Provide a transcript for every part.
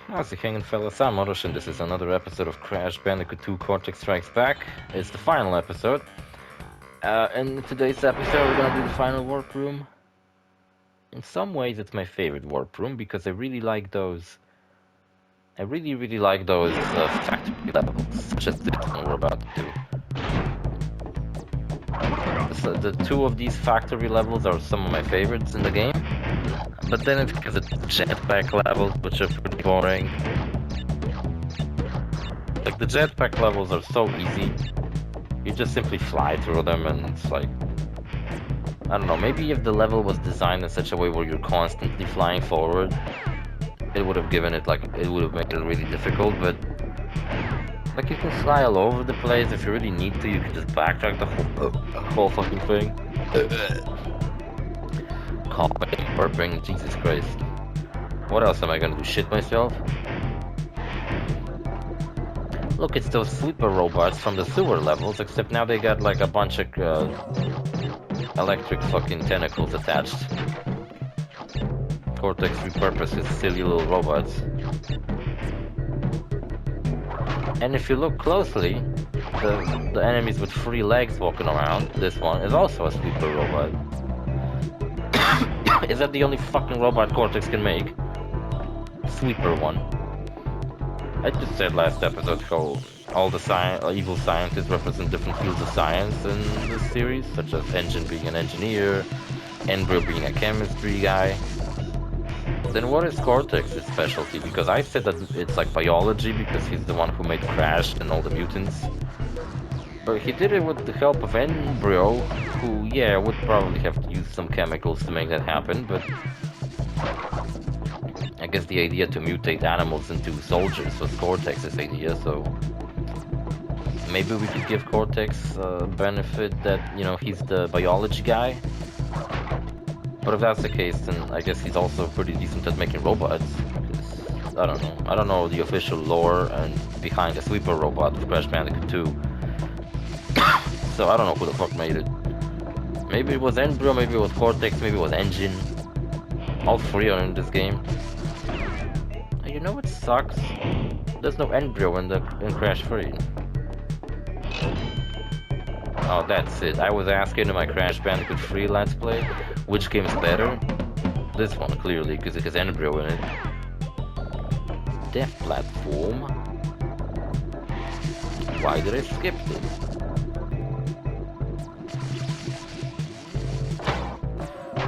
How's it hanging, fellas? I'm OrosZ, and this is another episode of Crash Bandicoot 2 Cortex Strikes Back. It's the final episode. In today's episode, we're gonna do the final warp room. In some ways, it's my favorite warp room because I really like those. I really like those factory levels, such as this one we're about to do. So the two of these factory levels are some of my favorites in the game. But then it's because it's jetpack levels, which are pretty boring. Like, the jetpack levels are so easy. You just simply fly through them, and it's like... I don't know, maybe if the level was designed in such a way where you're constantly flying forward, it would have given it, like, it would have made it really difficult, but... Like, you can fly all over the place. If you really need to, you can just backtrack the whole fucking thing. Coughing, burping, Jesus Christ. What else am I gonna do? Shit myself? Look, it's those sleeper robots from the sewer levels, except now they got like a bunch of electric fucking tentacles attached. Cortex repurposed his silly little robots. And if you look closely, the enemies with 3 legs walking around, this one, is also a sleeper robot. Is that the only fucking robot Cortex can make? Sweeper one. I just said last episode how all the evil scientists represent different fields of science in this series, such as Engine being an engineer, Embryo being a chemistry guy. Then what is Cortex's specialty? Because I said that it's like biology because he's the one who made Crash and all the mutants. But he did it with the help of Embryo, who, yeah, would probably have to use some chemicals to make that happen, but... I guess the idea to mutate animals into soldiers was Cortex's idea, so... Maybe we could give Cortex benefit that, you know, he's the biology guy. But if that's the case, then I guess he's also pretty decent at making robots. I don't know. I don't know the official lore and behind the sweeper robot of Crash Bandicoot 2. So I don't know who the fuck made it. Maybe it was Embryo, maybe it was Cortex, maybe it was Engine. All 3 are in this game. And you know what sucks? There's no Embryo in Crash 3. Oh, that's it. I was asking in my Crash Bandicoot 3 Let's Play, which game is better? This one, clearly, because it has Embryo in it. Death Platform? Why did I skip it?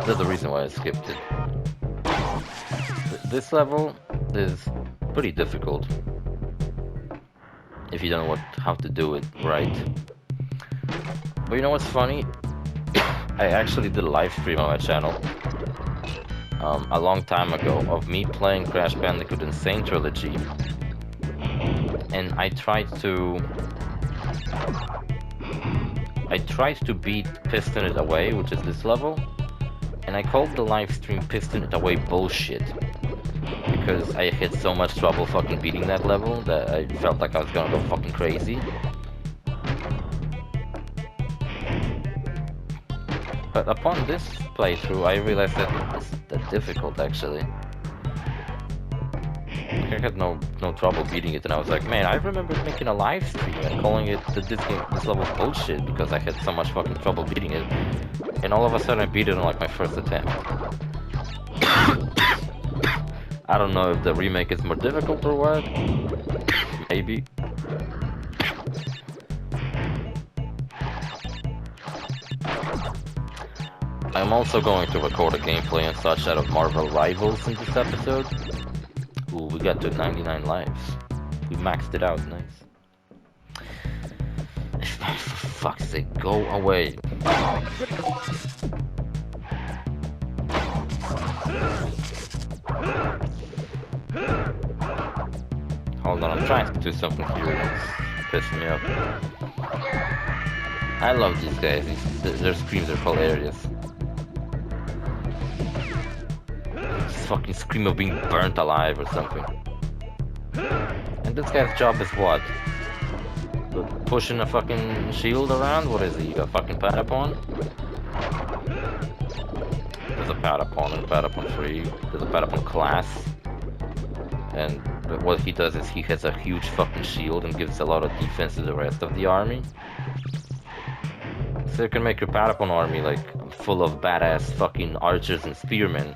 There's a reason why I skipped it. This level is pretty difficult. If you don't know how to do it right. But you know what's funny? I actually did a live stream on my channel a long time ago of me playing Crash Bandicoot Insane Trilogy, and I tried to beat Piston It Away, which is this level, and I called the live stream Piston It Away bullshit because I had so much trouble fucking beating that level that I felt like I was gonna go fucking crazy. But upon this playthrough, I realized that it's that difficult, actually. I had no trouble beating it, and I was like, man, I remember making a live stream and calling it this level's bullshit because I had so much fucking trouble beating it. And all of a sudden I beat it on like my first attempt. I don't know if the remake is more difficult or what. Maybe. I'm also going to record a gameplay and such out of Marvel Rivals in this episode. Ooh, we got to 99 lives. We maxed it out, nice. For fuck's sake, go away. Hold on, I'm trying to do something here that's pissing me off. I love these guys, their screams are hilarious. Fucking scream of being burnt alive or something. And this guy's job is what? Pushing a fucking shield around? What is he? A fucking Patapon? There's a Patapon and Patapon 3. There's a Patapon class. and what he does is he has a huge fucking shield and gives a lot of defense to the rest of the army. So you can make your Patapon army like full of badass fucking archers and spearmen.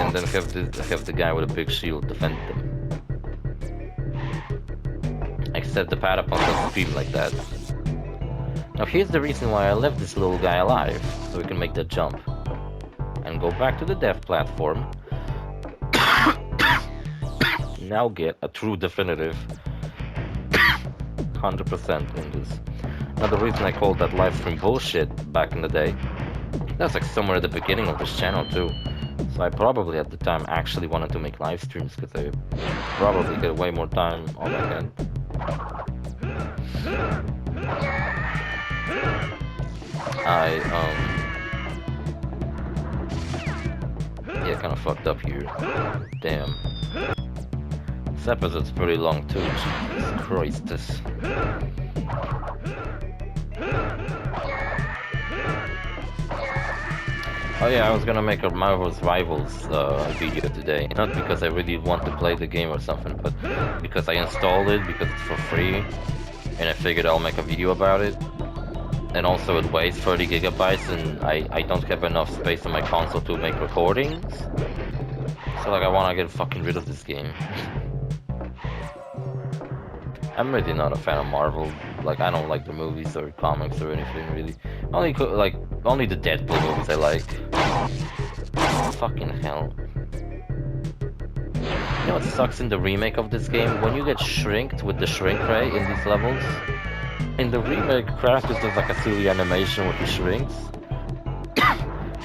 And then have the guy with a big shield defend them. Except the Patapon doesn't scream like that. Now here's the reason why I left this little guy alive, so we can make that jump. And go back to the death platform. Now get a true definitive 100% in this. Now the reason I called that livestream bullshit back in the day, that's like somewhere at the beginning of this channel too. So I probably at the time actually wanted to make live streams because I probably get way more time on my hand. Yeah, kind of fucked up here. Damn. This episode's pretty long too. Jesus Christ, this. Oh yeah, I was gonna make a Marvel's Rivals video today. Not because I really want to play the game or something, but because I installed it because it's for free, and I figured I'll make a video about it. And also it weighs 30 gigabytes, and I don't have enough space on my console to make recordings. So like I wanna get fucking rid of this game. I'm really not a fan of Marvel. Like I don't like the movies or comics or anything really. Only the Deadpool movies I like. Fucking hell. You know what sucks in the remake of this game? When you get shrinked with the shrink ray in these levels. In the remake, Crash just does like a silly animation where he shrinks.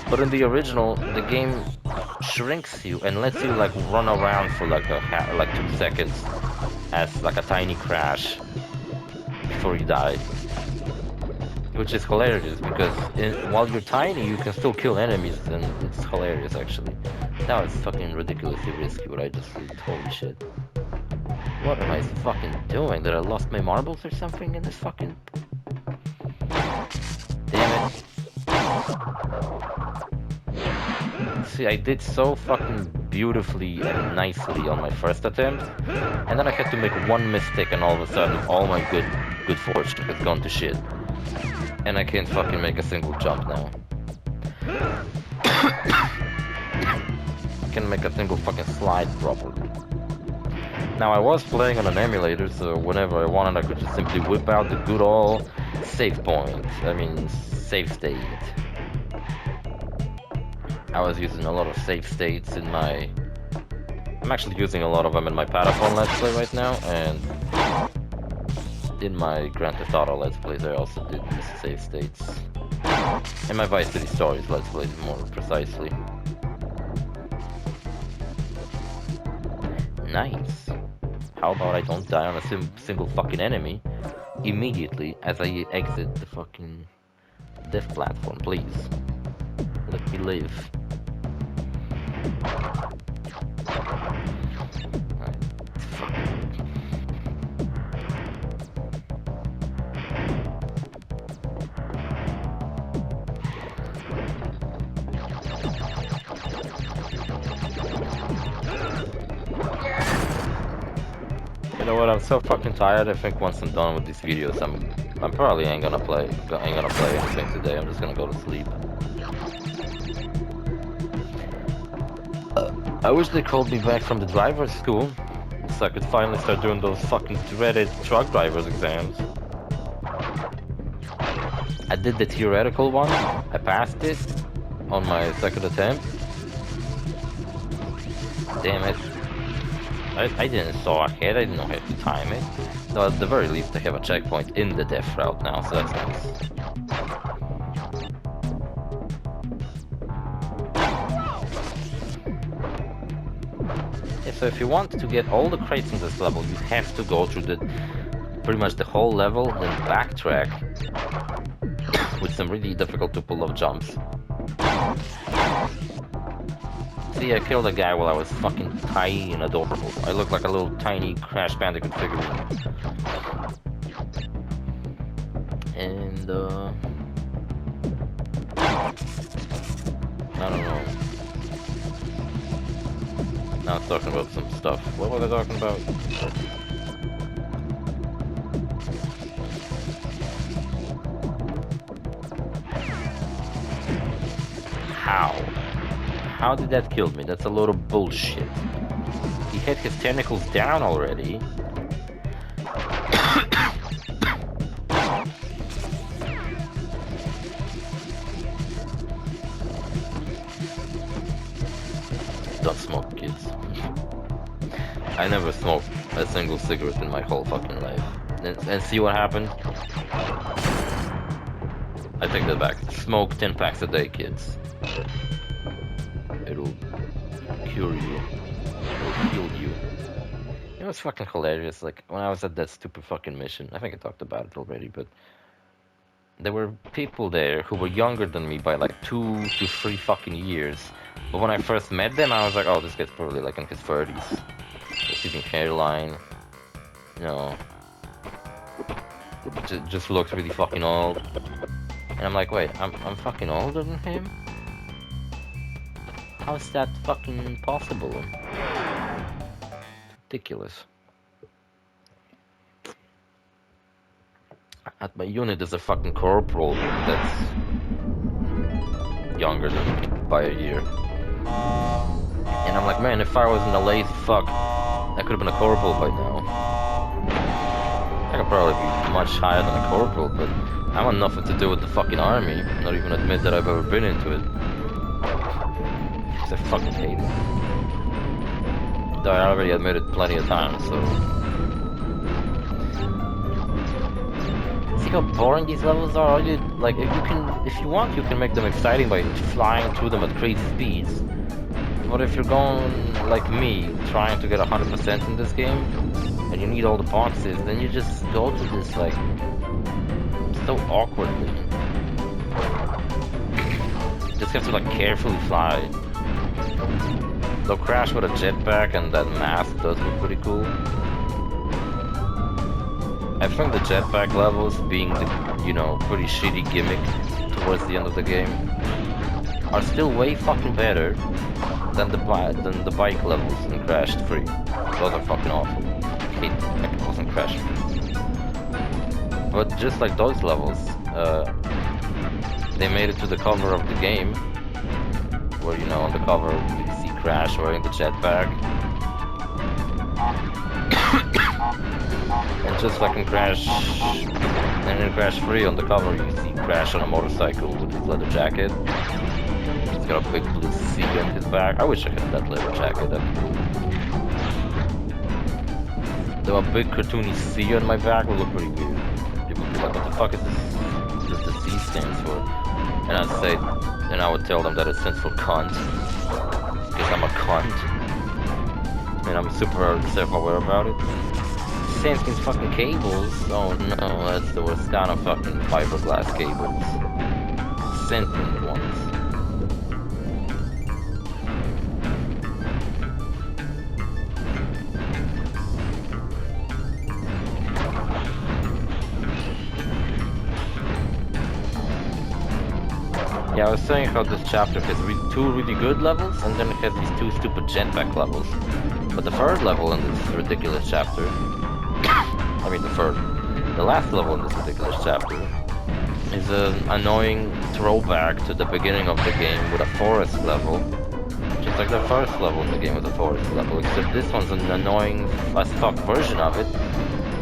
But in the original, the game shrinks you and lets you like run around for like 2 seconds as like a tiny Crash before you die. Which is hilarious because while you're tiny, you can still kill enemies, and it's hilarious actually. Now it's fucking ridiculously risky what I just did. Holy shit. What am I fucking doing? Did I lost my marbles or something in this fucking... Damn it. See, I did so fucking beautifully and nicely on my first attempt, and then I had to make one mistake and all of a sudden all my good fortune has gone to shit. And I can't fucking make a single jump now. I can't make a single fucking slide properly. Now I was playing on an emulator, so whenever I wanted I could just simply whip out the good old save point. I mean, save state. I was using a lot of save states in my... I'm actually using a lot of them in my Patapon Let's Play right now, and in my Grand Theft Auto Let's Plays I also did use save states. In my Vice City Stories Let's Plays more precisely. Nice. How about I don't die on a single fucking enemy immediately as I exit the fucking death platform, please. Let me live. You know what? I'm so fucking tired. I think once I'm done with these videos, I'm probably ain't gonna play anything today. I'm just gonna go to sleep. I wish they called me back from the driver's school, so I could finally start doing those fucking dreaded truck driver's exams. I did the theoretical one. I passed it on my second attempt. Damn it. I didn't saw ahead, I didn't know how to time it. So at the very least I have a checkpoint in the death route now, so that's nice. Yeah, so if you want to get all the crates in this level, you have to go through pretty much the whole level, then backtrack with some really difficult to pull off jumps. See, I killed a guy while I was fucking tiny and adorable. I look like a little tiny Crash Bandicoot figurine. And, I don't know. Now it's talking about some stuff. What was I talking about? How? How did that kill me? That's a load of bullshit. He had his tentacles down already. Don't smoke, kids. I never smoked a single cigarette in my whole fucking life. And see what happened? I take that back. Smoke 10 packs a day, kids. It'll cure you. It'll heal you. You know, it's fucking hilarious. Like, when I was at that stupid fucking mission, I think I talked about it already, but there were people there who were younger than me by like 2 to 3 fucking years. But when I first met them, I was like, oh, this guy's probably like in his 30s. Receding hairline. You know. Just looks really fucking old. And I'm like, wait, I'm fucking older than him? How is that fucking possible? Ridiculous. At my unit there's a fucking corporal that's younger than me by a year. And I'm like, man, if I wasn't a lazy fuck, I could have been a corporal by now. I could probably be much higher than a corporal, but I want nothing to do with the fucking army. Not even admit that I've ever been into it. Because I fucking hate it. Though I already admitted plenty of times, so... See how boring these levels are? Like, if you want, you can make them exciting by flying through them at crazy speeds. But if you're going like me, trying to get 100% in this game, and you need all the boxes, then you just go to this like so awkwardly. You just have to like carefully fly. Though Crash with a jetpack and that mask does look pretty cool. I think the jetpack levels, being the, you know, pretty shitty gimmick towards the end of the game, are still way fucking better than the bike levels in Crash 3. Those are fucking awful. I hate bike levels in Crash 3. But just like those levels, they made it to the cover of the game, where, you know, on the cover you see Crash wearing the jetpack. And just like in Crash, and in Crash 3 on the cover you see Crash on a motorcycle with his leather jacket. He's got a big blue C on his back. I wish I had that leather jacket, that'd be cool. Though a big cartoony C on my back would look pretty weird. People would be like, what the fuck is this? What does the C stands for? And I'd say, and I would tell them that it stands for cunt. Because I'm a cunt. And I'm super self-aware about it. Same thing's fucking cables. Oh no, that's the worst kind of fucking fiberglass cables. Sentient ones. Yeah, I was saying how this chapter has two really good levels, and then it has these 2 stupid jetpack levels. But the third level in this ridiculous chapter, I mean the last level in this ridiculous chapter, is an annoying throwback to the beginning of the game with a forest level. Just like the first level in the game with a forest level, except this one's an annoying as fuck version of it,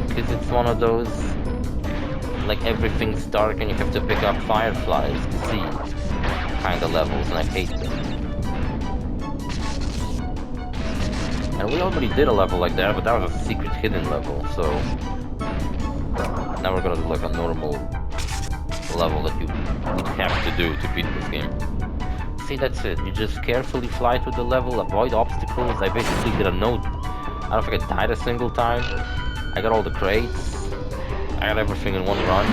because it's one of those, like, everything's dark and you have to pick up fireflies to see kind of levels, and I hate them. And we already did a level like that, but that was a secret hidden level, so now we're gonna do like a normal level that you would have to do to beat this game. See, that's it. You just carefully fly through the level, avoid obstacles. I basically did a no... I don't think I died a single time. I got all the crates. I got everything in one run.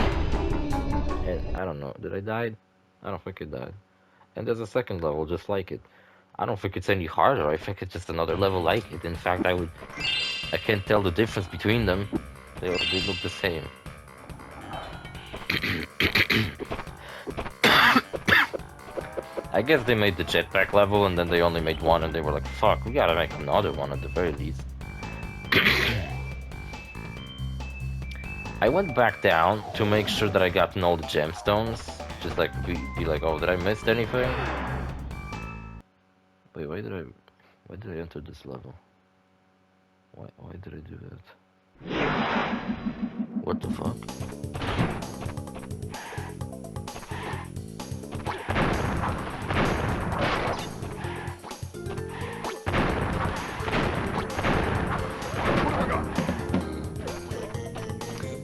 And I don't know, did I die? I don't think I died. And there's a second level just like it. I don't think it's any harder, I think it's just another level like it. In fact, I can't tell the difference between them. They look the same. I guess they made the jetpack level and then they only made one and they were like, fuck, we gotta make another one at the very least. I went back down to make sure that I gotten all the gemstones. Just like, be like, oh, did I miss anything? Wait, why did I enter this level? Why did I do that? What the fuck?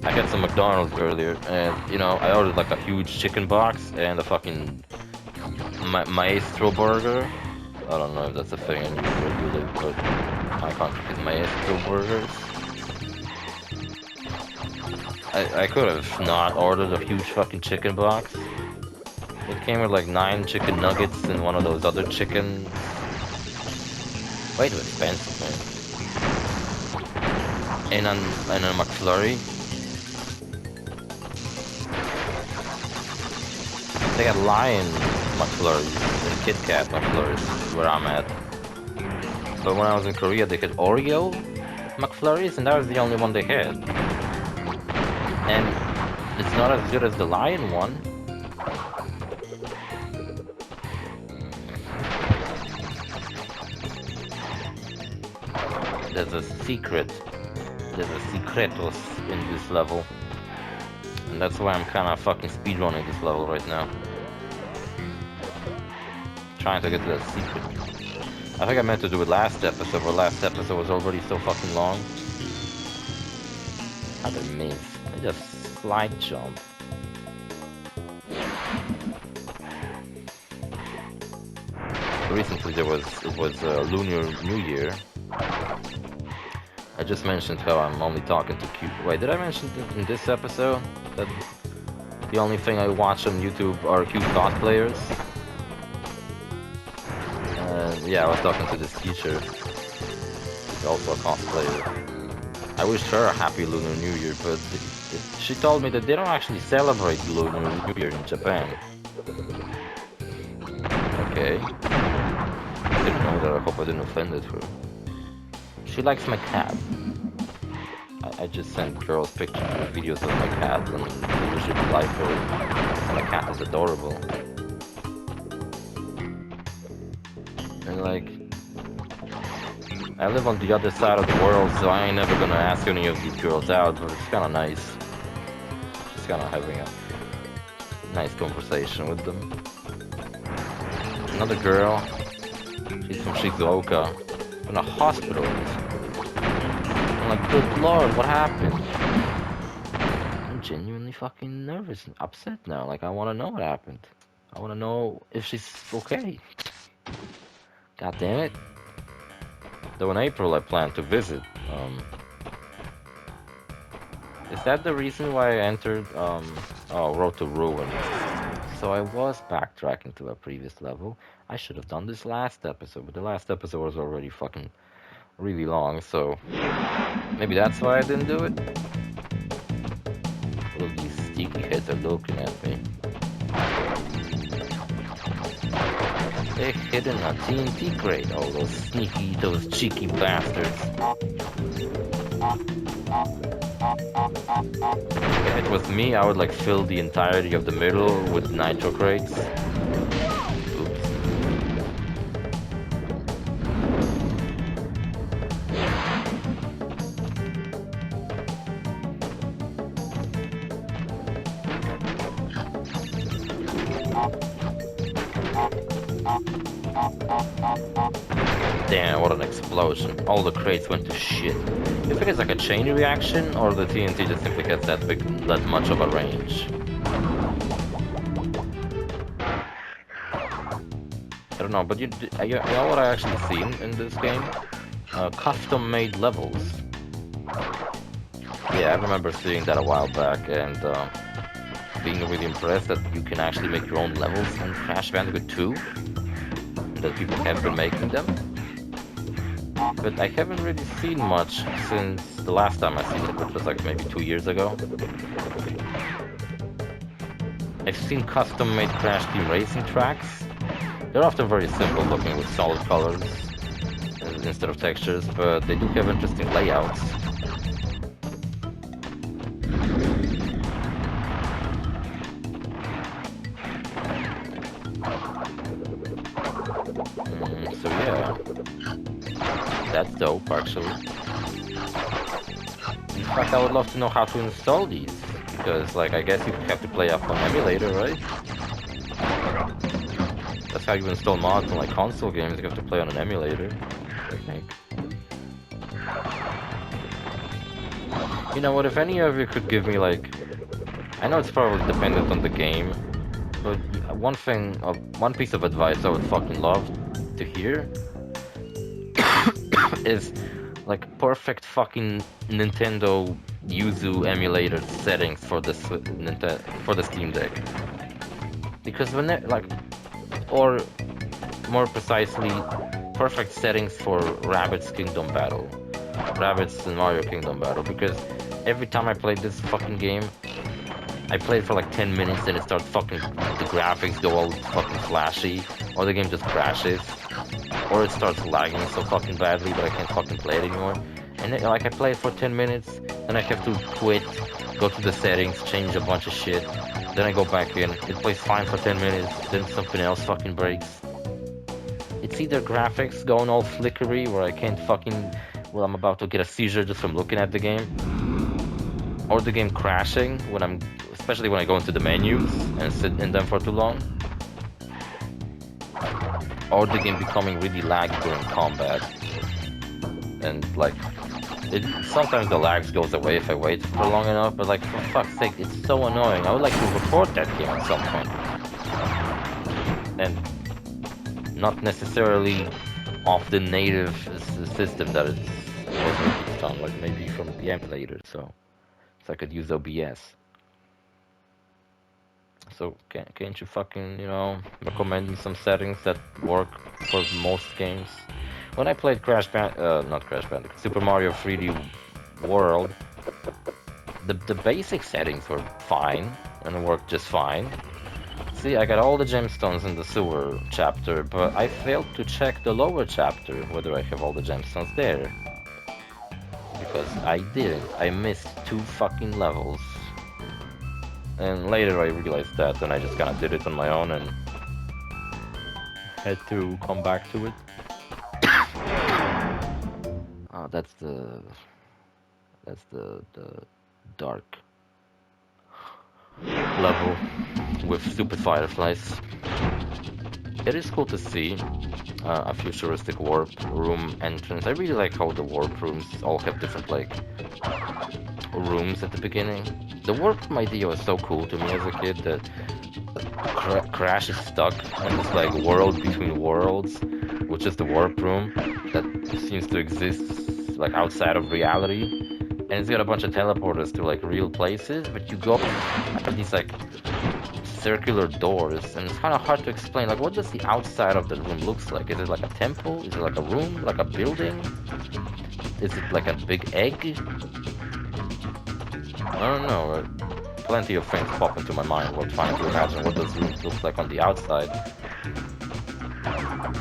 I got some McDonald's earlier, and you know, I ordered like a huge chicken box and a fucking maestro burger. I don't know if that's a thing in where you live, but my country is maestro burgers. I could have not ordered a huge fucking chicken box. It came with like 9 chicken nuggets and one of those other chicken. Way too expensive, man. And a McFlurry. They got Lion McFlurries and Kit Kat McFlurries where I'm at. But when I was in Korea, they had Oreo McFlurries, and that was the only one they had. And it's not as good as the Lion one. There's a secret. There's a secretos in this level. And that's why I'm kinda fucking speedrunning this level right now. Trying to get to that secret. I think I meant to do it last episode, but last episode was already so fucking long. How did I miss? I just slide jump. Recently it was Lunar New Year. I just mentioned how I'm only talking to Q. Wait, did I mention in this episode that the only thing I watch on YouTube are Q cosplayers? Yeah, I was talking to this teacher. She's also a cosplayer. I wished her a happy Lunar New Year, but she told me that they don't actually celebrate Lunar New Year in Japan. Okay. I didn't know that. I hope I didn't offend her. She likes my cat. I just sent girls pictures and videos of my cat, and they usually like her. And my cat is adorable. And like, I live on the other side of the world, so I ain't never gonna ask any of these girls out, but it's kinda nice. Just kinda having a nice conversation with them. Another girl, she's from Shizuoka, in a hospital. I'm like, good lord, what happened? I'm genuinely fucking nervous and upset now. Like, I wanna know what happened. I wanna know if she's okay. God damn it. Though in April I plan to visit. Is that the reason why I entered, Road to Ruin? So I was backtracking to a previous level. I should have done this last episode, but the last episode was already fucking really long, so maybe that's why I didn't do it. All of these sticky heads are looking at me. They're hidden a TNT crate, all those sneaky, those cheeky bastards. If it was me, I would like fill the entirety of the middle with nitro crates. Oops. Damn, what an explosion. All the crates went to shit. You think it's like a chain reaction, or the TNT just simply gets that much of a range? I don't know, but you know what I actually seen in this game? Custom-made levels. Yeah, I remember seeing that a while back, and being really impressed that you can actually make your own levels in Crash Bandicoot 2. That people have been making them. But I haven't really seen much since the last time I seen it, which was like maybe 2 years ago. I've seen custom-made Crash Team Racing tracks, They're often very simple looking with solid colors instead of textures, but they do have interesting layouts. So yeah, that's dope actually. In fact, I would love to know how to install these, because like I guess you have to play up on emulator, right? That's how you install mods on like console games, you have to play on an emulator, I think. You know what, if any of you could give me like... I know it's probably dependent on the game, but one piece of advice I would fucking love to hear is like perfect fucking Nintendo Yuzu emulator settings for the Steam Deck. Because when like, or more precisely, perfect settings for Rabbids Kingdom Battle, Rabbids and Mario Kingdom Battle. Because every time I played this fucking game, I played for like 10 minutes and it starts fucking, the graphics go all fucking flashy, or the game just crashes, or it starts lagging so fucking badly that I can't fucking play it anymore. And then, like I play it for 10 minutes, then I have to quit, go to the settings, change a bunch of shit, then I go back in, it plays fine for 10 minutes, then something else fucking breaks. It's either graphics going all flickery where I can't fucking, well, I'm about to get a seizure just from looking at the game, or the game crashing when I'm, especially when I go into the menus and sit in them for too long, or the game becoming really laggy during combat. And like, sometimes the lags goes away if I wait for long enough, but like, for fuck's sake, it's so annoying. I would like to report that game at some point. And not necessarily off the native system that it's on, like maybe from the emulator, so I could use OBS. So can't you fucking, you know, recommend me some settings that work for most games? When I played not Crash Bandicoot, Super Mario 3D World, the basic settings were fine and worked just fine. See, I got all the gemstones in the sewer chapter, but I failed to check the lower chapter whether I have all the gemstones there. Because I didn't. I missed 2 fucking levels. And later I realized that, and I just kinda did it on my own and had to come back to it. Oh, that's the dark level with stupid fireflies. It is cool to see a futuristic warp room entrance. I really like how the warp rooms all have different like rooms at the beginning. The warp room idea was so cool to me as a kid that Crash is stuck in this like world between worlds, which is the warp room that seems to exist like outside of reality, and it's got a bunch of teleporters to like real places, but you go at these like circular doors, and it's kind of hard to explain like what does the outside of the room looks like. Is it like a temple? Is it like a room? Like a building? Is it like a big egg? I don't know. Plenty of things pop into my mind while trying to imagine what those rooms look like on the outside.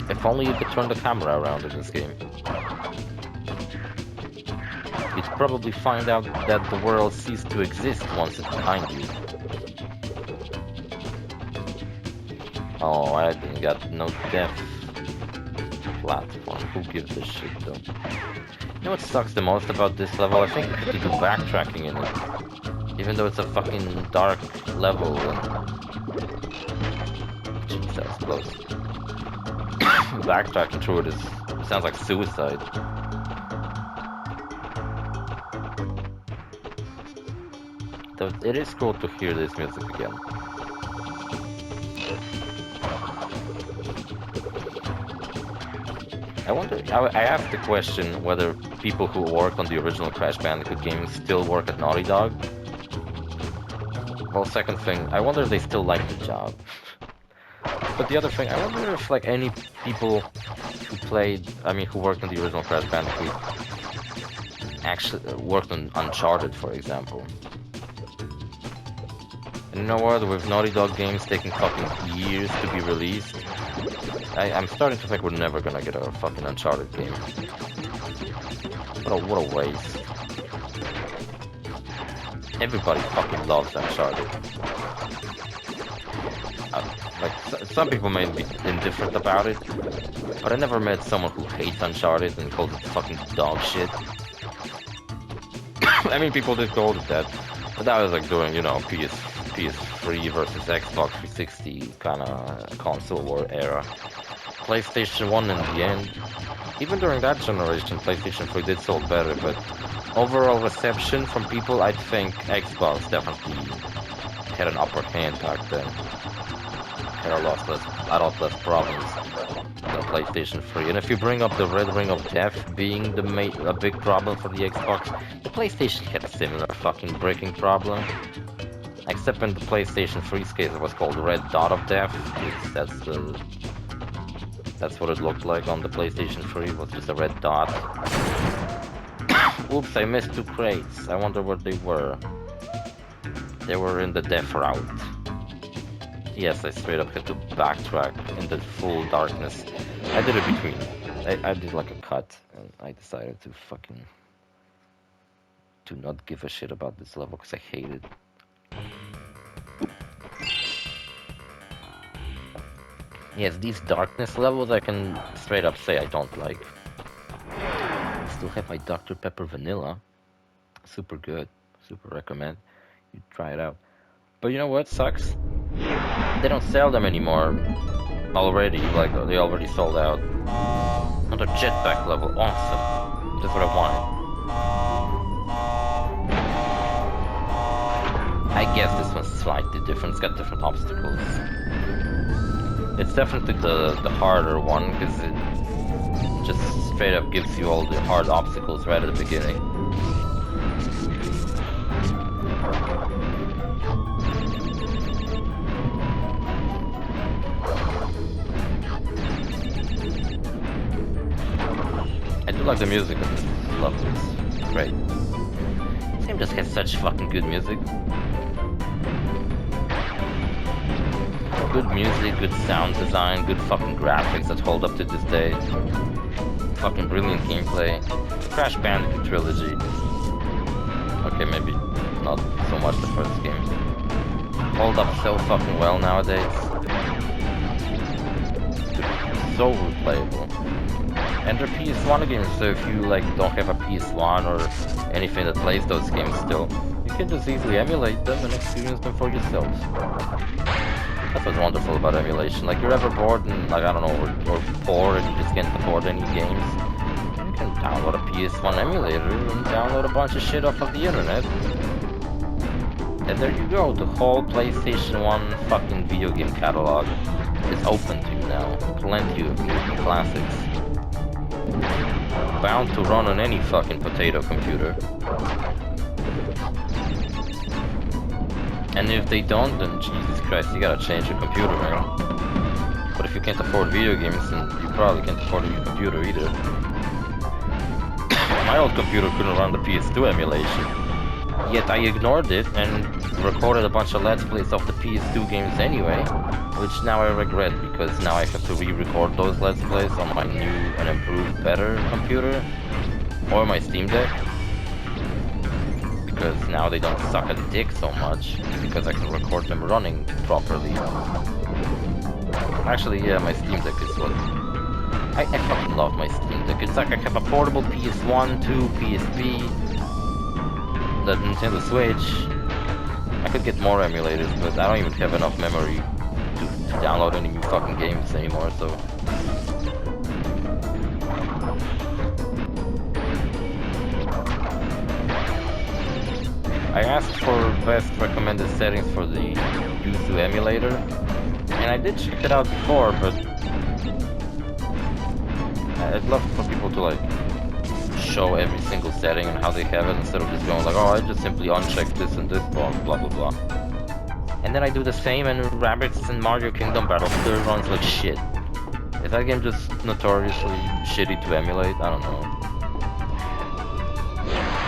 If only you could turn the camera around in this game. You'd probably find out that the world ceased to exist once it's behind you. Oh, I didn't got no death platform. Who gives a shit though? You know what sucks the most about this level? I think you have to do backtracking in it. Even though it's a fucking dark level and... Jeez, that was close. Backtracking through it sounds like suicide. Though it is cool to hear this music again. I wonder, I asked the question whether people who worked on the original Crash Bandicoot games still work at Naughty Dog. Well, second thing, I wonder if they still like the job. But the other thing, I wonder if like any people who worked on the original Crash Bandicoot actually worked on Uncharted, for example. And you know what, with Naughty Dog games taking fucking years to be released, I'm starting to think we're never gonna get a fucking Uncharted game. What a waste. Everybody fucking loves Uncharted. Some people may be indifferent about it, but I never met someone who hates Uncharted and calls it fucking dog shit. I mean, people did call it that, but that was like during, you know, PS3 versus Xbox 360 kind of console war era. PlayStation 1 in the end, even during that generation, PlayStation 3 did sell better, but overall reception from people, I think Xbox definitely had an upper hand back then. Had a lot less problems than PlayStation 3. And if you bring up the Red Ring of Death being a big problem for the Xbox, the PlayStation had a similar fucking breaking problem. Except in the PlayStation 3's case, it was called Red Dot of Death. That's what it looked like on the PlayStation 3, was just a red dot. Oops, I missed 2 crates. I wonder what they were. They were in the death route. Yes, I straight up had to backtrack in the full darkness. I did it between. I did like a cut, and I decided to fucking... to not give a shit about this level, because I hate it. Yes, these darkness levels I can straight up say I don't like. Still have my Dr. Pepper Vanilla. Super good. Super recommend. You try it out. But you know what sucks? They don't sell them anymore. Already. Like, they already sold out. Another jetpack level. Awesome. That's what I wanted. I guess this one's slightly different. It's got different obstacles. It's definitely the harder one, because it just straight up gives you all the hard obstacles right at the beginning. I do like the music of this level, it's great. This game just has such fucking good music. Good music, good sound design, good fucking graphics that hold up to this day. Fucking brilliant gameplay. Crash Bandicoot trilogy. Okay, maybe not so much the first game. Hold up so fucking well nowadays. So replayable. And they're PS1 games, so if you like don't have a PS1 or anything that plays those games still, you can just easily emulate them and experience them for yourself. That's what's wonderful about emulation. Like, you're ever bored and, like, I don't know, or bored and you just can't afford any games, you can download a PS1 emulator and download a bunch of shit off of the internet. And there you go, the whole PlayStation 1 fucking video game catalog is open to you now. Plenty of classics. Bound to run on any fucking potato computer. And if they don't, then Jesus Christ, you gotta change your computer, man. But if you can't afford video games, then you probably can't afford a new computer either. My old computer couldn't run the PS2 emulation. Yet I ignored it and recorded a bunch of Let's Plays of the PS2 games anyway, which now I regret, because now I have to re-record those Let's Plays on my new and improved, better computer, or my Steam Deck. Because now they don't suck a dick so much, because I can record them running properly. Actually, yeah, my Steam Deck is what... I fucking love my Steam Deck. It's like I have a portable PS1, 2, PSP, the Nintendo Switch. I could get more emulators, but I don't even have enough memory to download any new fucking games anymore, so... I asked for best recommended settings for the Yuzu emulator, and I did check it out before, but I'd love for people to like show every single setting and how they have it, instead of just going like, oh, I just simply uncheck this and this box, blah blah blah. And then I do the same and Rabbids and Mario Kingdom Battle still runs like shit. Is that game just notoriously shitty to emulate? I don't know.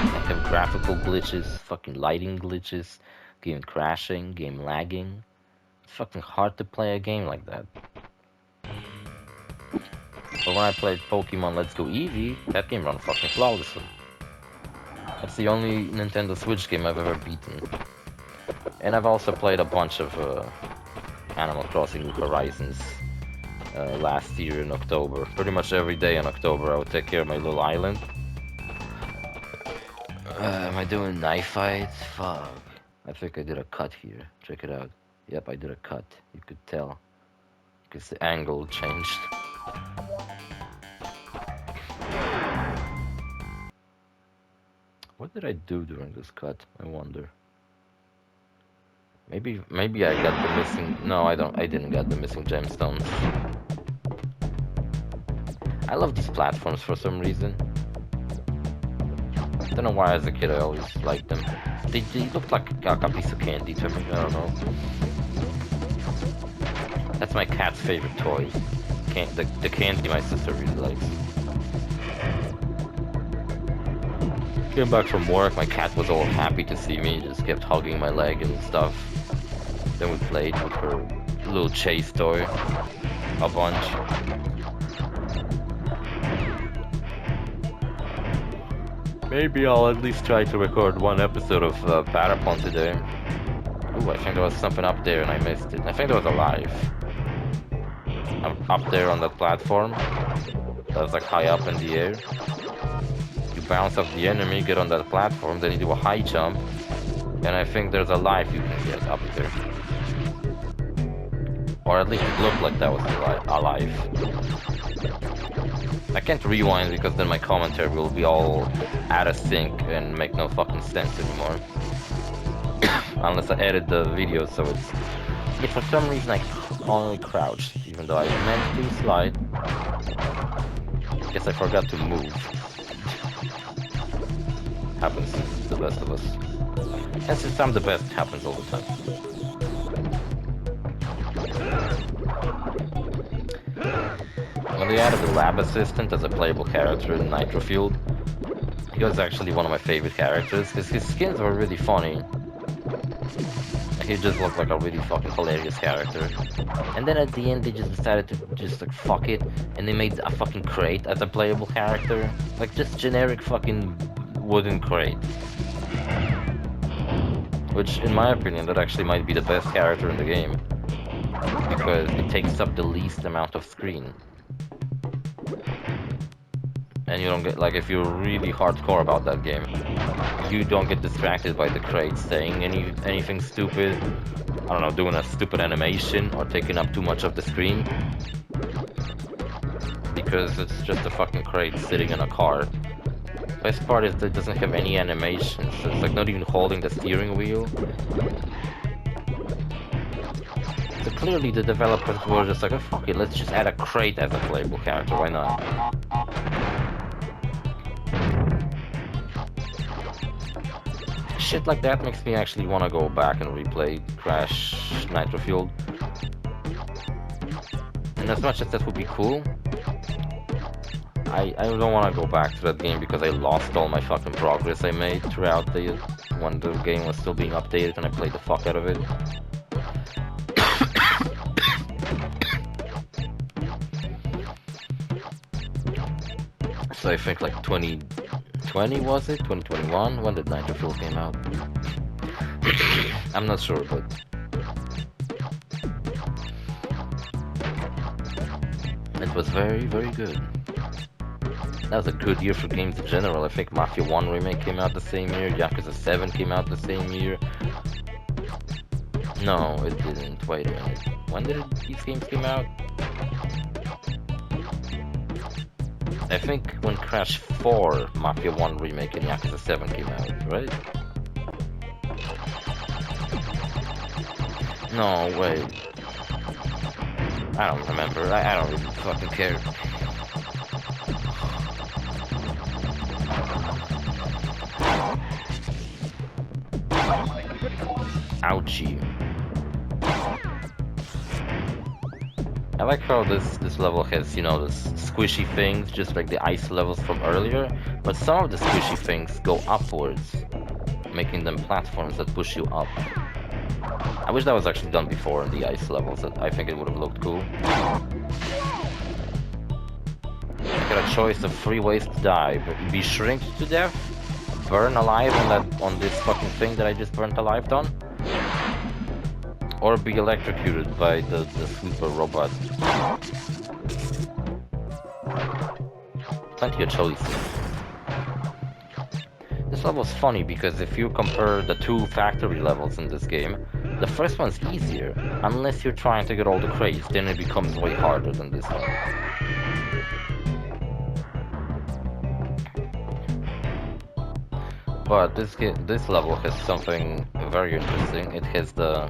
I have graphical glitches, fucking lighting glitches, game crashing, game lagging. It's fucking hard to play a game like that. But when I played Pokemon Let's Go Eevee, that game ran fucking flawlessly. That's the only Nintendo Switch game I've ever beaten. And I've also played a bunch of Animal Crossing New Horizons last year in October. Pretty much every day in October I would take care of my little island. Am I doing knife fights? Fuck. I think I did a cut here. Check it out. Yep, I did a cut. You could tell. Because the angle changed. What did I do during this cut? I wonder. Maybe I got the missing... No, I didn't get the missing gemstones. I love these platforms for some reason. I don't know why as a kid I always liked them. They looked like a piece of candy to me, I don't know. That's my cat's favorite toy. The candy my sister really likes. Came back from work, my cat was all happy to see me, just kept hugging my leg and stuff. Then we played with her little chase toy a bunch. Maybe I'll at least try to record one episode of Parapon today. Ooh, I think there was something up there and I missed it. I think there was a life. I'm up there on that platform. That was like high up in the air. You bounce off the enemy, get on that platform, then you do a high jump. And I think there's a life you can get up there. Or at least it looked like that was a life. I can't rewind because then my commentary will be all out of sync and make no fucking sense anymore. Unless I edit the video so it's... Yeah, for some reason I only crouched, even though I meant to slide. Guess I forgot to move. Happens to the best of us. And since I'm the best, it happens all the time. When they added the lab assistant as a playable character in Nitro Fueled, he was actually one of my favorite characters, because his skins were really funny. He just looked like a really fucking hilarious character. And then at the end they just decided to just like fuck it, and they made a fucking crate as a playable character. Like just generic fucking wooden crate. Which in my opinion that actually might be the best character in the game. Because it takes up the least amount of screen. And you don't get, like, if you're really hardcore about that game, you don't get distracted by the crate saying anything stupid, I don't know, doing a stupid animation or taking up too much of the screen. Because it's just a fucking crate sitting in a car. Best part is that it doesn't have any animation, so it's like not even holding the steering wheel. So clearly the developers were just like, oh fuck it, let's just add a crate as a playable character, why not? Shit like that makes me actually want to go back and replay Crash Nitro Fueled. And as much as that would be cool, I don't want to go back to that game because I lost all my fucking progress I made throughout when the game was still being updated and I played the fuck out of it. So I think like 2020 was it? 2021? When did Nitro Fuel came out? I'm not sure, but... It was very, very good. That was a good year for games in general. I think Mafia 1 Remake came out the same year, Yakuza 7 came out the same year. No, it didn't. Wait a minute. When did these games came out? I think when Crash 4, Mafia 1 Remake and Yakuza 7 came out, right? No, wait. I don't remember. I don't really fucking care. Ouchie. I like how this level has, you know, this squishy things, just like the ice levels from earlier, but some of the squishy things go upwards, making them platforms that push you up. I wish that was actually done before in the ice levels. I think it would have looked cool. got a choice of 3 ways to die. Be shrinked to death, burn alive on this fucking thing that I just burnt alive on, or be electrocuted by the sweeper robot. Plenty of choices. This level's funny because if you compare the 2 factory levels in this game, the first one's easier, unless you're trying to get all the crates, then it becomes way harder than this one. But this level has something very interesting. It has the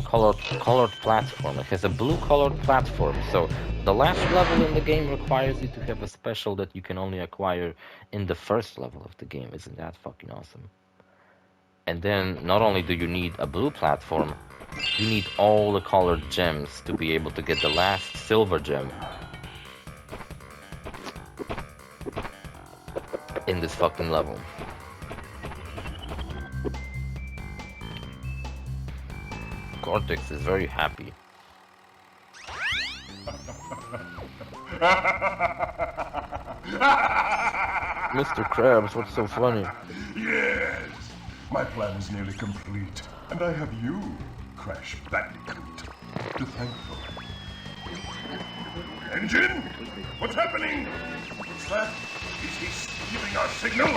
colored platform. It has a blue colored platform, so the last level in the game requires you to have a special that you can only acquire in the first level of the game. Isn't that fucking awesome? And then, not only do you need a blue platform, you need all the colored gems to be able to get the last silver gem in this fucking level. Cortex is very happy. Mr. Krabs, what's so funny? Yes! My plan is nearly complete, and I have you, Crash Bandicoot, to thank for it. Engine? What's happening? What's that? Is he stealing our signal?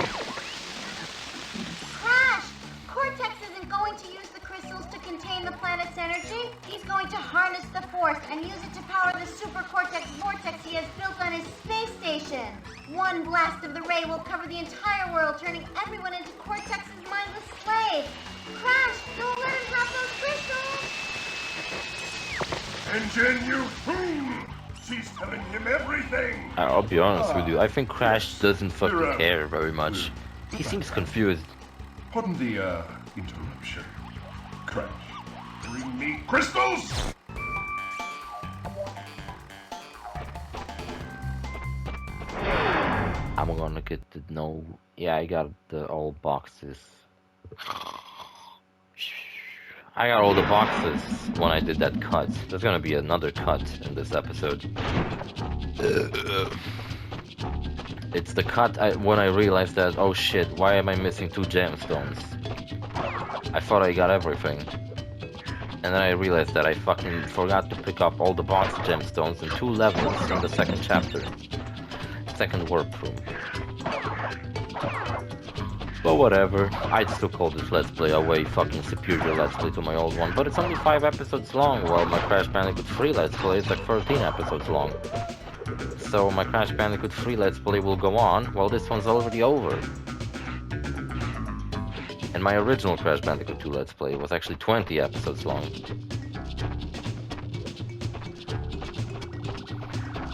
Crash! Cortex isn't going to use the crystals to contain the planet's energy. He's going to harness the force and use it to power the super Cortex vortex he has built on his space station. One blast of the ray will cover the entire world, turning everyone into Cortex's mindless slaves. Crash, don't let him have those crystals! Engine, you fool! She's telling him everything! I'll be honest with you, I think Crash doesn't fucking care very much. He seems confused. Pardon the, interruption. Crash, bring me crystals! I'm gonna get the no. Yeah, I got all boxes. I got all the boxes when I did that cut. There's gonna be another cut in this episode. It's the cut when I realized that, oh shit, why am I missing 2 gemstones? I thought I got everything. And then I realized that I fucking forgot to pick up all the box gemstones in 2 levels in the second chapter. Second warp room. But whatever, I'd still call this Let's Play a way fucking superior Let's Play to my old one, but it's only 5 episodes long, while my Crash Bandicoot 3 Let's Play is like 13 episodes long. So my Crash Bandicoot 3 Let's Play will go on, while this one's already over. And my original Crash Bandicoot 2 Let's Play was actually 20 episodes long.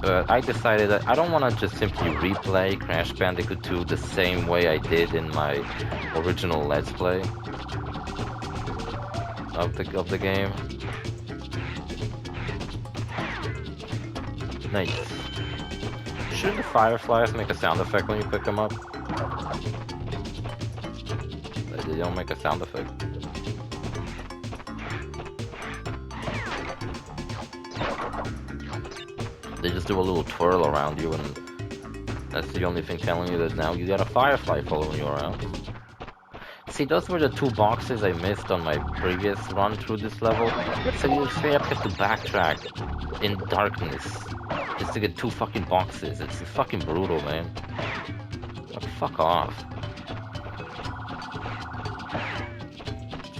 But I decided that I don't want to just simply replay Crash Bandicoot 2 the same way I did in my original Let's Play of the game. Nice. Shouldn't the fireflies make a sound effect when you pick them up? They don't make a sound effect. They just do a little twirl around you, and that's the only thing telling you that now you got a firefly following you around. See, those were the 2 boxes I missed on my previous run through this level, so you straight up have to backtrack in darkness just to get 2 fucking boxes. It's fucking brutal, man. Like, fuck off.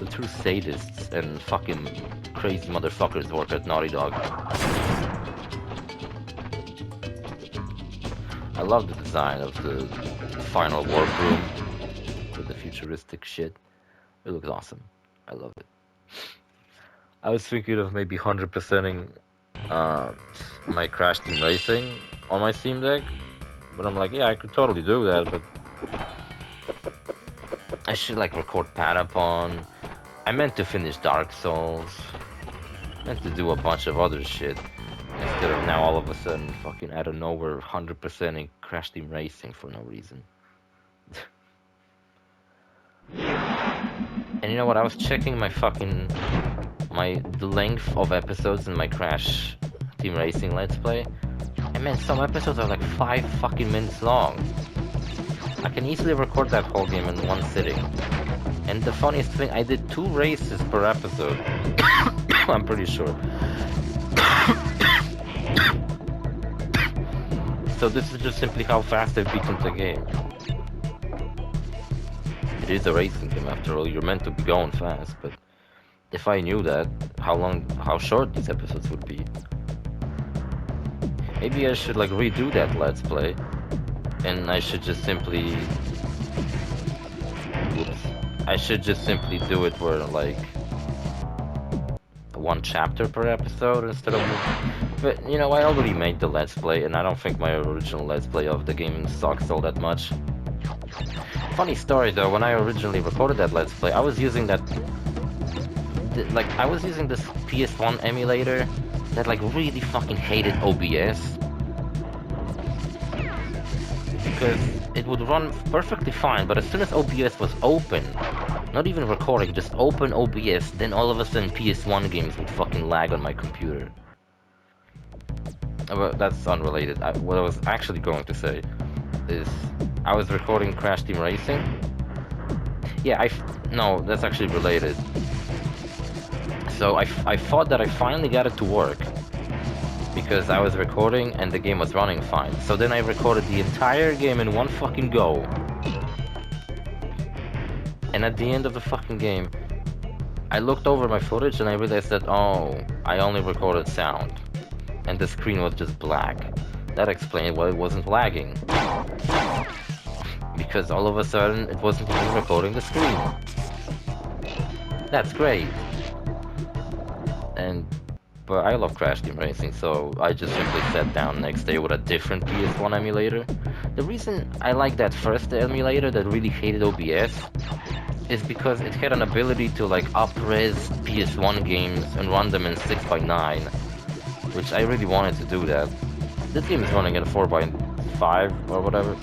The 2 sadists and fucking crazy motherfuckers work at Naughty Dog. I love the design of the final warp room with the futuristic shit. It looks awesome. I love it. I was thinking of maybe 100%ing my Crash Team Racing on my Steam Deck, but I'm like, yeah, I could totally do that, but I should like record Patapon. I meant to finish Dark Souls. I meant to do a bunch of other shit. Instead of now all of a sudden fucking out of nowhere 100%ing Crash Team Racing for no reason. And you know what, I was checking my the length of episodes in my Crash Team Racing Let's Play, And man, some episodes are like 5 fucking minutes long. I can easily record that whole game in one sitting. And the funniest thing, I did 2 races per episode. I'm pretty sure. So this is just simply how fast I've beaten the game. It is a racing game after all, you're meant to be going fast, but if I knew that, how short these episodes would be. Maybe I should like redo that Let's Play, and I should just simply... Whoops. I should just simply do it where like 1 chapter per episode instead of... But, you know, I already made the Let's Play, and I don't think my original Let's Play of the game sucks all that much. Funny story though, when I originally recorded that Let's Play, I was using that... I was using this PS1 emulator that, like, really fucking hated OBS. Because it would run perfectly fine, but as soon as OBS was open, not even recording, just open OBS, then all of a sudden PS1 games would fucking lag on my computer. Well, that's unrelated. What I was actually going to say is I was recording Crash Team Racing. Yeah, no, that's actually related. So I thought that I finally got it to work because I was recording and the game was running fine. So then I recorded the entire game in one fucking go. And at the end of the fucking game, I looked over my footage and I realized that, oh, I only recorded sound. And the screen was just black. That explained why it wasn't lagging. Because all of a sudden, it wasn't even recording the screen. That's great. But I love Crash Team Racing, so I just simply sat down next day with a different PS1 emulator. The reason I like that first emulator that really hated OBS is because it had an ability to like up-res PS1 games and run them in 6:9, which I really wanted to do that. This game is running in 4:5 or whatever,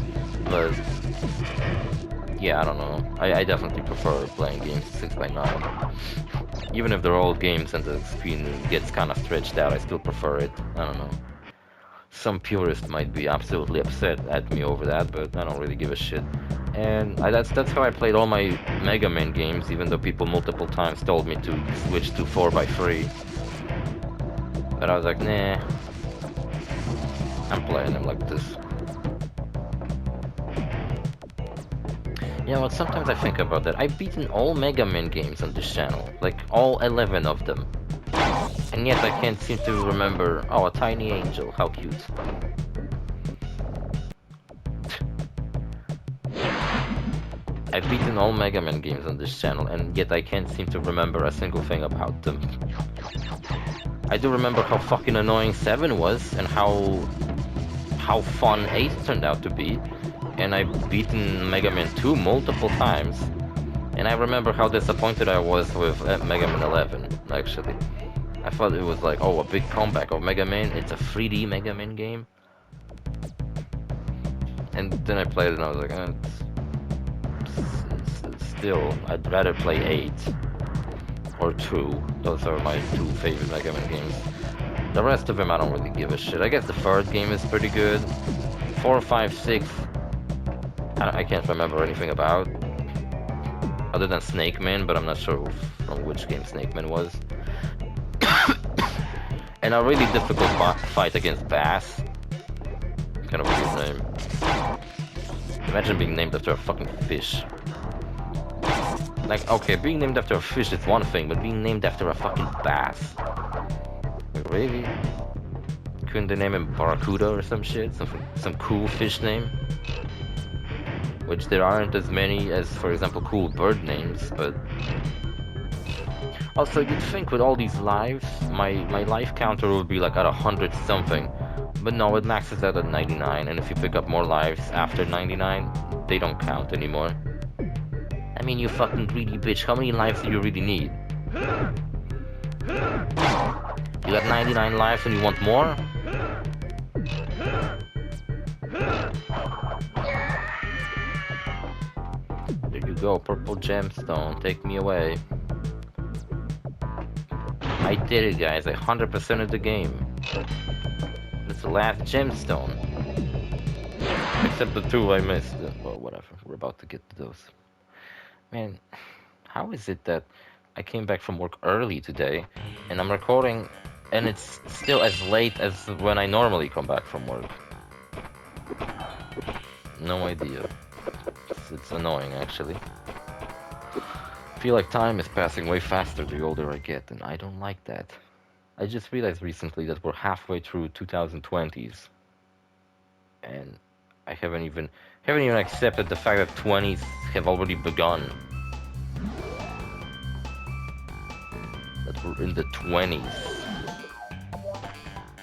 but yeah, I don't know. I definitely prefer playing games 6:9. Even if they're old games and the screen gets kind of stretched out, I still prefer it. I don't know. Some purist might be absolutely upset at me over that, but I don't really give a shit. And that's how I played all my Mega Man games, even though people multiple times told me to switch to 4:3. But I was like, nah, I'm playing them like this. You know what, sometimes I think about that. I've beaten all Mega Man games on this channel, like all 11 of them. And yet I can't seem to remember... Oh, a tiny angel, how cute. I've beaten all Mega Man games on this channel, and yet I can't seem to remember a single thing about them. I do remember how fucking annoying 7 was, and how fun 8 turned out to be. And I've beaten Mega Man 2 multiple times. And I remember how disappointed I was with Mega Man 11, actually. I thought it was like, oh, a big comeback of Mega Man. It's a 3D Mega Man game. And then I played it and I was like, still, I'd rather play 8 or 2. Those are my 2 favorite Mega Man games. The rest of them I don't really give a shit. I guess the third game is pretty good. 4, 5, 6... I can't remember anything about, other than Snake Man, but I'm not sure from which game Snake Man was. And a really difficult fight against Bass. Kind of a weird name. Imagine being named after a fucking fish. Like, okay, being named after a fish is one thing, but being named after a fucking bass. Like, really? Couldn't they name him Barracuda or some shit? Some cool fish name? Which there aren't as many as, for example, cool bird names, but... Also, you'd think with all these lives, my life counter would be like at 100 something. But no, it maxes out at 99, and if you pick up more lives after 99, they don't count anymore. I mean, you fucking greedy bitch, how many lives do you really need? You got 99 lives and you want more? There you go, purple gemstone, take me away. I did it, guys, I 100%ed the game. It's the last gemstone. Except the 2 I missed. Well, whatever. We're about to get to those. Man, how is it that I came back from work early today, and I'm recording, and it's still as late as when I normally come back from work? No idea. It's annoying, actually. I feel like time is passing way faster the older I get, and I don't like that. I just realized recently that we're halfway through 2020s, and I haven't even accepted the fact that 20s have already begun. That we're in the 20s.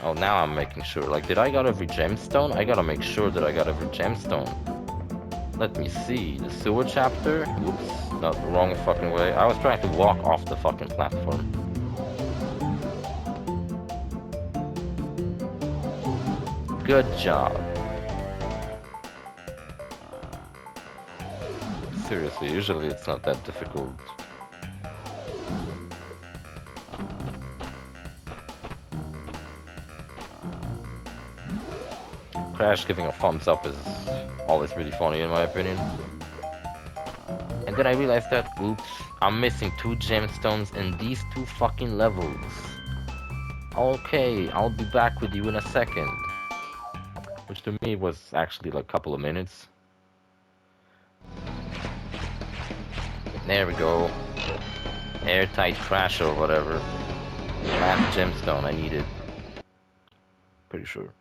Oh, now I'm making sure. Like, did I got every gemstone? I gotta make sure that I got every gemstone. Let me see. The sewer chapter? Oops. Not the wrong fucking way. I was trying to walk off the fucking platform. Good job. Seriously, usually it's not that difficult. Crash giving a thumbs up is always really funny in my opinion. And then I realized that, oops, I'm missing 2 gemstones in these 2 fucking levels. Okay, I'll be back with you in a second. Which to me was actually like a couple of minutes. There we go. Airtight crash or whatever. Last gemstone I needed. Pretty sure.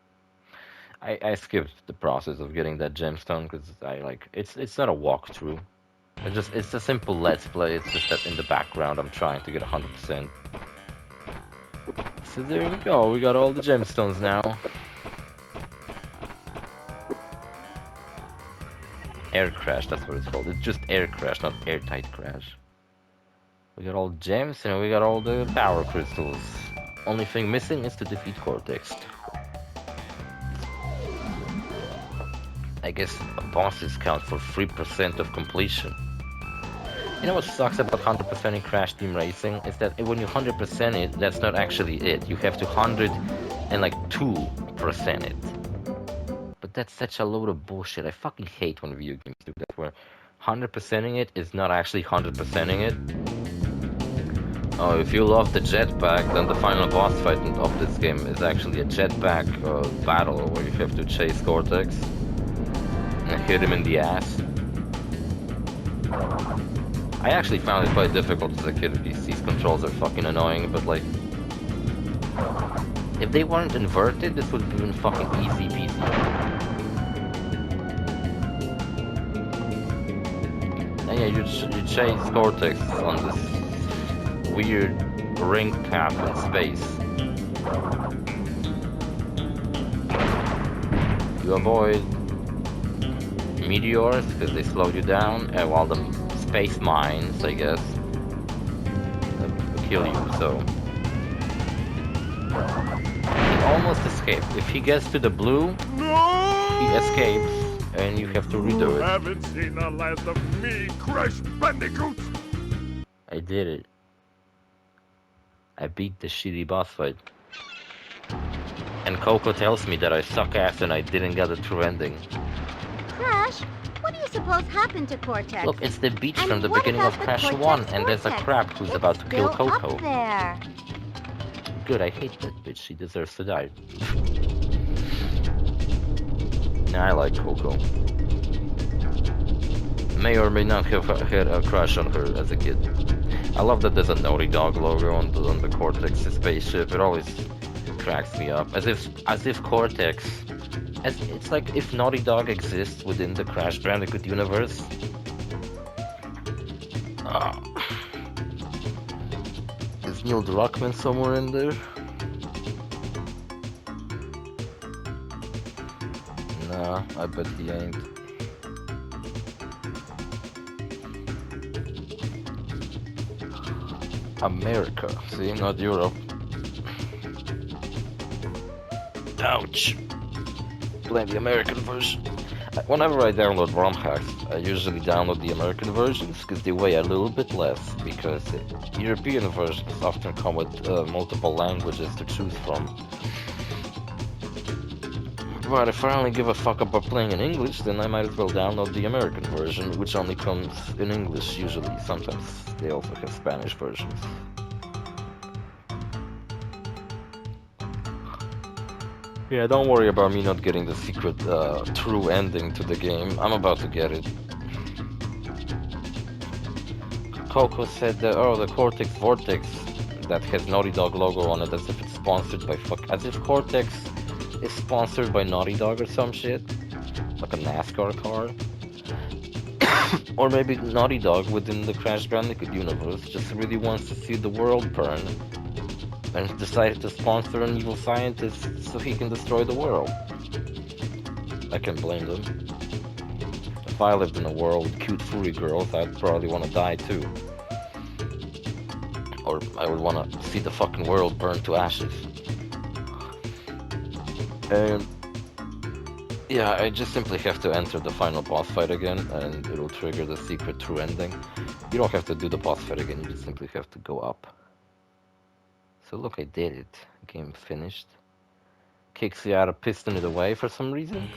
I skipped the process of getting that gemstone because I like it's not a walkthrough. It's a simple let's play. It's just that in the background I'm trying to get 100%. So there we go. We got all the gemstones now. Air crash, that's what it's called. It's just air crash, not airtight crash. We got all the gems and we got all the power crystals. Only thing missing is to defeat Cortex. I guess bosses count for 3% of completion. You know what sucks about 100%ing Crash Team Racing? Is that when you 100% it, that's not actually it. You have to 102% it. But that's such a load of bullshit. I fucking hate when video games do that, where 100%ing it is not actually 100%ing it. Oh, if you love the jetpack, then the final boss fight of this game is actually a jetpack battle where you have to chase Cortex and hit him in the ass. I actually found it quite difficult as a kid because these controls are fucking annoying, but like, if they weren't inverted, this would have been fucking easy peasy. And yeah, you chase Cortex on this weird ring path in space. You avoid meteors because they slow you down, while the space mines, I guess, kill you, so... He almost escaped. If he gets to the blue, he escapes, and you have to redo it. You haven't seen the last of me, Crash Bandicoot! I did it. I beat the shitty boss fight. And Coco tells me that I suck ass and I didn't get a true ending. Crash, what do you suppose happened to Cortex? Look, it's the beach And from the what beginning about of the Crash Cortex 1, and there's a vortex? crab who's about to kill Still Coco. up there. Good, I hate that bitch. She deserves to die. Nah, I like Coco. May or may not have had a crush on her as a kid. I love that there's a Naughty Dog logo on the Cortex spaceship. It always cracks me up. As if Cortex... it's like if Naughty Dog exists within the Crash Bandicoot universe. Is Neil Druckmann somewhere in there? Nah, I bet he ain't. America, see, not Europe. Ouch. Playing the American version. Whenever I download ROM hacks, I usually download the American versions because they weigh a little bit less, because the European versions often come with multiple languages to choose from. But if I only give a fuck about playing in English, then I might as well download the American version, which only comes in English usually. Sometimes they also have Spanish versions. Yeah, don't worry about me not getting the secret true ending to the game. I'm about to get it. Coco said that, oh, the Cortex Vortex that has Naughty Dog logo on it, as if it's sponsored by as if Cortex is sponsored by Naughty Dog or some shit, like a NASCAR car. Or maybe Naughty Dog within the Crash Bandicoot universe just really wants to see the world burn and decided to sponsor an evil scientist so he can destroy the world. I can't blame them. If I lived in a world with cute furry girls, I'd probably want to die too. Or I would want to see the fucking world burn to ashes. And yeah, I just simply have to enter the final boss fight again, and it'll trigger the secret true ending. You don't have to do the boss fight again, you just simply have to go up. So look, I did it. Game finished. Kicks you out of piston it away for some reason.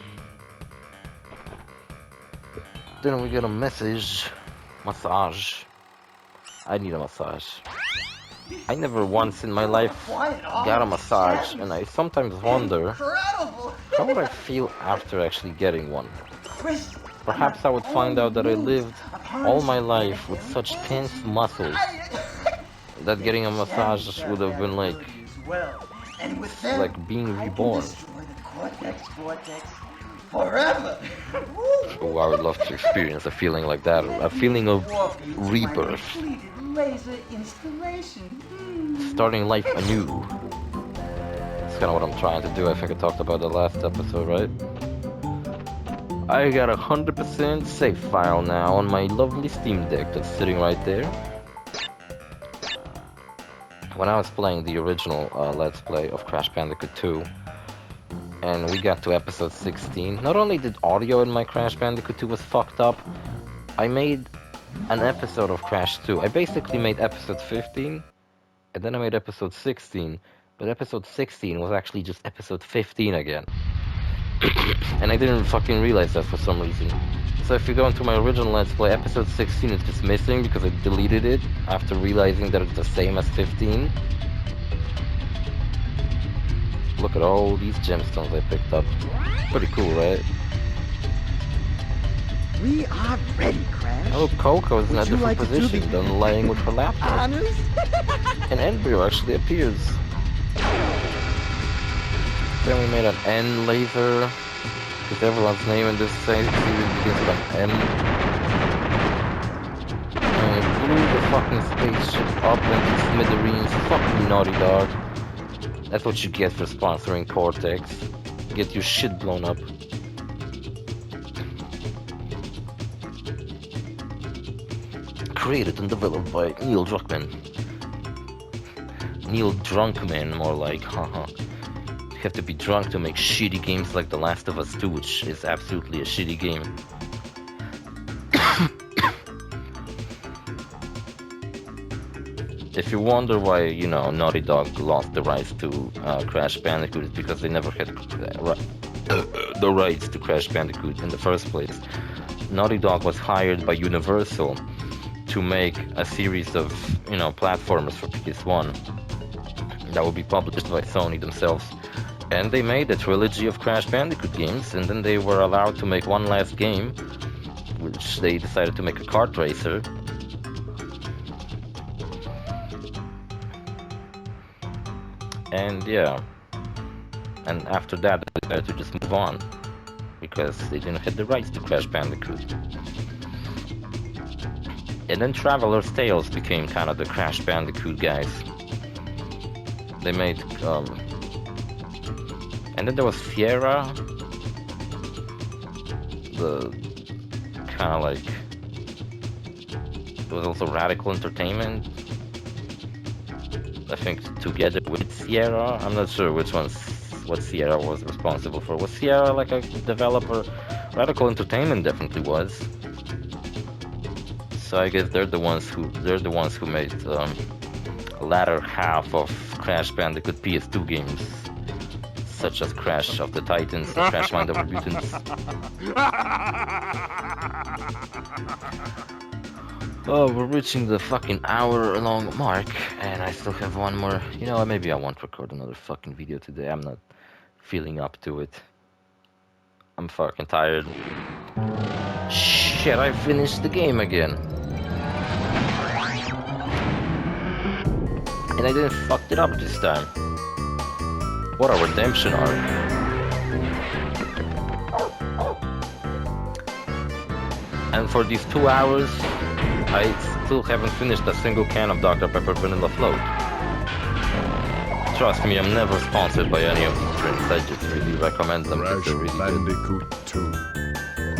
Then we get a message. Massage. I need a massage. I never once in my life got a massage, and I sometimes wonder how would I feel after actually getting one. Perhaps I would find out that I lived all my life with such tense muscles that getting a massage would have been like being reborn. Forever. Oh, I would love to experience a feeling like that, a feeling of rebirth, Laser installation. starting life anew. That's kind of what I'm trying to do. I think I talked about the last episode, right? I got 100% save file now on my lovely Steam Deck that's sitting right there. When I was playing the original Let's Play of Crash Bandicoot 2, and we got to episode 16, not only did audio in my Crash Bandicoot 2 was fucked up, I made an episode of Crash 2. I basically made episode 15, and then I made episode 16, but episode 16 was actually just episode 15 again. And I didn't fucking realize that for some reason. So if you go into my original Let's Play, episode 16 is just missing because I deleted it after realizing that it's the same as 15. Look at all these gemstones I picked up. Pretty cool, right? We are ready, Crash. Oh, Coco is in a Would you different like to do position the- than laying with her laptop. Honest? An embryo actually appears. Then we made an N laser, because everyone's name in this series begins with an M. And we blew the fucking spaceship up into smithereens. Fuck you, Naughty Dog. That's what you get for sponsoring Cortex. Get your shit blown up. Created and developed by Neil Druckmann. Neil Drunkman, more like, haha. You have to be drunk to make shitty games like The Last of Us 2, which is absolutely a shitty game. If you wonder why, you know, Naughty Dog lost the rights to Crash Bandicoot, it's because they never had the rights to Crash Bandicoot in the first place. Naughty Dog was hired by Universal to make a series of, you know, platformers for PS1 that would be published by Sony themselves. And they made a trilogy of Crash Bandicoot games, and then they were allowed to make one last game, which they decided to make a kart racer. And yeah, and after that they decided to just move on, because they didn't have the rights to Crash Bandicoot. And then Traveler's Tales became kind of the Crash Bandicoot guys. They made, and then there was Sierra, the kind of like, there was also Radical Entertainment, I think together with Sierra. I'm not sure which one's, what Sierra was responsible for. Was Sierra like a developer? Radical Entertainment definitely was. So I guess they're the ones who made the latter half of Crash Bandicoot PS2 games. such as Crash of the Titans, the Crash Mind of the Mutants. Oh, we're reaching the fucking hour-long mark, and I still have one more. You know what, maybe I won't record another fucking video today. I'm not feeling up to it. I'm fucking tired. Shit, I finished the game again. And I didn't fuck it up this time. What a redemption arc. And for these 2 hours, I still haven't finished a single can of Dr. Pepper Vanilla Float. Trust me, I'm never sponsored by any of these drinks. I just really recommend them because Crash they're really good. Bandicoot 2.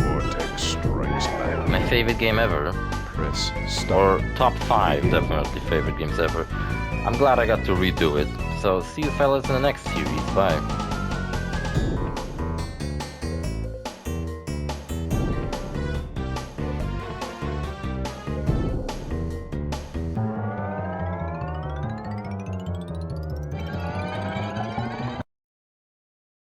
Cortex Strikes Back. My favorite game ever. Press start. Or top 5 definitely favorite games ever. I'm glad I got to redo it. So see you fellas in the next series. Bye.